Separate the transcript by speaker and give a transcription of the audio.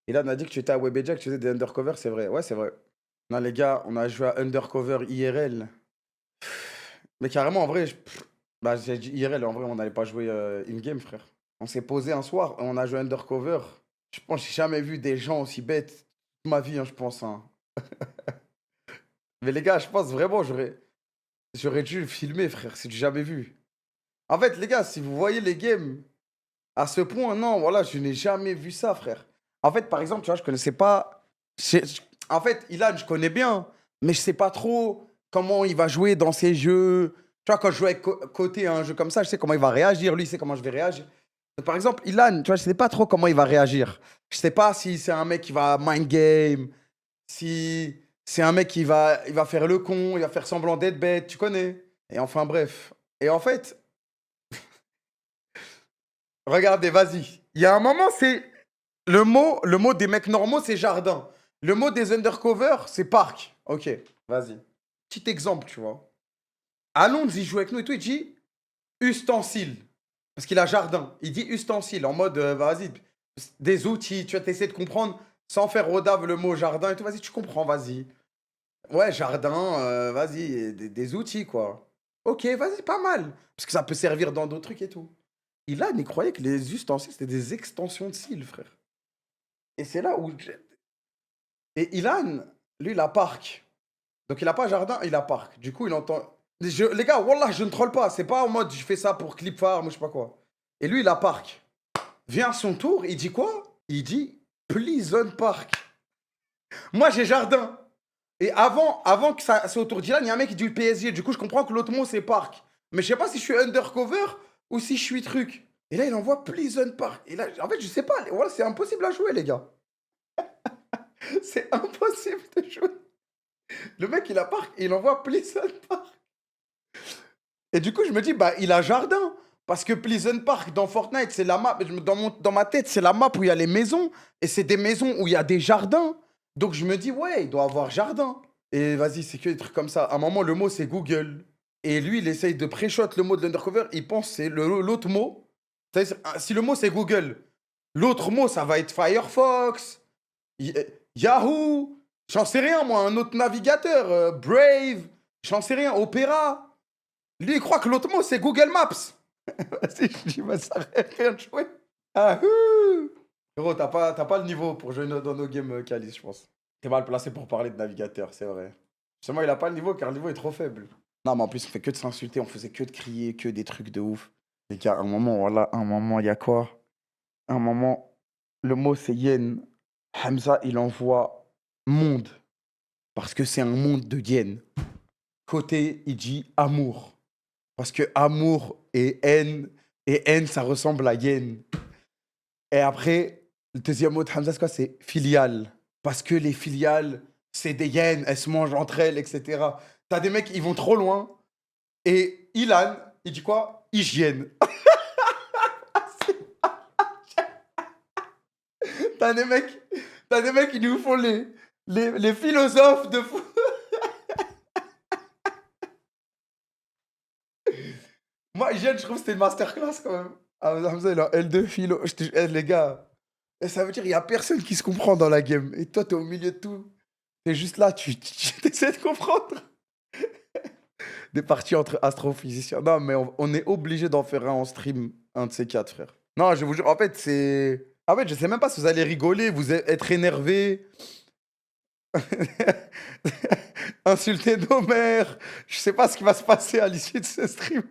Speaker 1: Et là, on a dit que tu étais à Webedia, que tu faisais des undercover, c'est vrai. Ouais, c'est vrai. Non, les gars, on a joué à undercover IRL. Mais carrément, en vrai, bah, j'ai dit IRL, en vrai, on n'allait pas jouer in-game, frère. On s'est posé un soir, on a joué undercover. Je pense que j'ai jamais vu des gens aussi bêtes toute ma vie, hein, je pense, hein. Mais les gars, je pense vraiment, j'aurais dû le filmer, frère, si j'ai jamais vu. En fait, les gars, si vous voyez les games à ce point, non, voilà, je n'ai jamais vu ça, frère. En fait, par exemple, tu vois, je connaissais pas. En fait, Ilan, je connais bien, mais je sais pas trop comment il va jouer dans ses jeux. Tu vois, quand je joue avec côté un jeu comme ça, je sais comment il va réagir. Lui, il sait comment je vais réagir. Donc, par exemple, Ilan, tu vois, je sais pas trop comment il va réagir. Je sais pas si c'est un mec qui va mind game, si c'est un mec il va faire le con, il va faire semblant d'être bête, tu connais. Et enfin, bref. Et en fait, regardez, vas-y. Il y a un moment, c'est le mot des mecs normaux, c'est jardin. Le mot des undercover, c'est parc. Ok, vas-y. Petit exemple, tu vois. Alonso, il joue avec nous et tout, il dit ustensile. Parce qu'il a jardin. Il dit ustensile en mode, vas-y, des outils. Tu vas t'essayer de comprendre sans faire rodave le mot jardin et tout. Vas-y, tu comprends, vas-y. Ouais, jardin, vas-y, des outils, quoi. Ok, vas-y, pas mal. Parce que ça peut servir dans d'autres trucs et tout. Ilan, il croyait que les ustensiles, c'était des extensions de cils, frère. Et c'est là où. Et Ilan, lui, il a parc. Donc il a pas jardin, il a parc. Du coup, il entend. Les gars, wallah, je ne troll pas. C'est pas en mode je fais ça pour clip farm ou je sais pas quoi. Et lui, il a parc. Vient son tour, il dit quoi? Il dit Pleasant Park. Moi, j'ai jardin. Et avant que ça soit au tour d'Ilan, il y a un mec qui dit le PSG. Du coup, je comprends que l'autre mot, c'est parc. Mais je sais pas si je suis undercover ou si je suis truc. Et là, il envoie Pleasant Park. Et là, en fait, je sais pas. Voilà, c'est impossible à jouer, les gars. C'est impossible de jouer. Le mec, il a parc et il envoie Pleasant Park. Et du coup, je me dis, bah, il a jardin. Parce que Pleasant Park, dans Fortnite, c'est la map. Dans ma tête, c'est la map où il y a les maisons. Et c'est des maisons où il y a des jardins. Donc je me dis, ouais, il doit avoir jardin. Et vas-y, c'est que des trucs comme ça. À un moment, le mot, c'est Google. Et lui, il essaye de pré-shot le mot de l'undercover. Il pense que c'est l'autre mot. C'est-à-dire, si le mot, c'est Google, l'autre mot, ça va être Firefox, Yahoo. J'en sais rien, moi, un autre navigateur. Brave. J'en sais rien. Opera. Lui, il croit que l'autre mot, c'est Google Maps. Vas-y, je dis, bah, ça arrête rien de jouer. Ah, ouh. Gros, t'as pas le niveau pour jouer dans nos games Calis, je pense. T'es mal placé pour parler de navigateur, c'est vrai. Justement, il a pas le niveau car le niveau est trop faible. Non, mais en plus, on fait que de s'insulter, on faisait que de crier, que des trucs de ouf. Les gars, à un moment, voilà, un moment, il y a quoi? Un moment, le mot c'est yen. Hamza, il envoie monde. Parce que c'est un monde de yen. Côté, il dit amour. Parce que amour et haine, ça ressemble à yen. Et après, le deuxième mot de Hamza, c'est quoi? C'est filiale. Parce que les filiales, c'est des yens, elles se mangent entre elles, etc. T'as des mecs, ils vont trop loin. Et Ilan, il dit quoi? Hygiène. T'as des mecs, t'as des mecs qui nous font les philosophes de fou. Moi, hygiène, je trouve que c'était une masterclass quand même. Ah, Hamza, il a L2 philo. Les gars, et ça veut dire qu'il n'y a personne qui se comprend dans la game. Et toi, t'es au milieu de tout. T'es juste là, tu essaies de comprendre. Des parties entre astrophysiciens. Non, mais on est obligé d'en faire un en stream, un de ces quatre, frère. Non, je vous jure, en fait, c'est. En fait, je sais même pas si vous allez rigoler, être énervé, insulter nos mères. Je sais pas ce qui va se passer à l'issue de ce stream.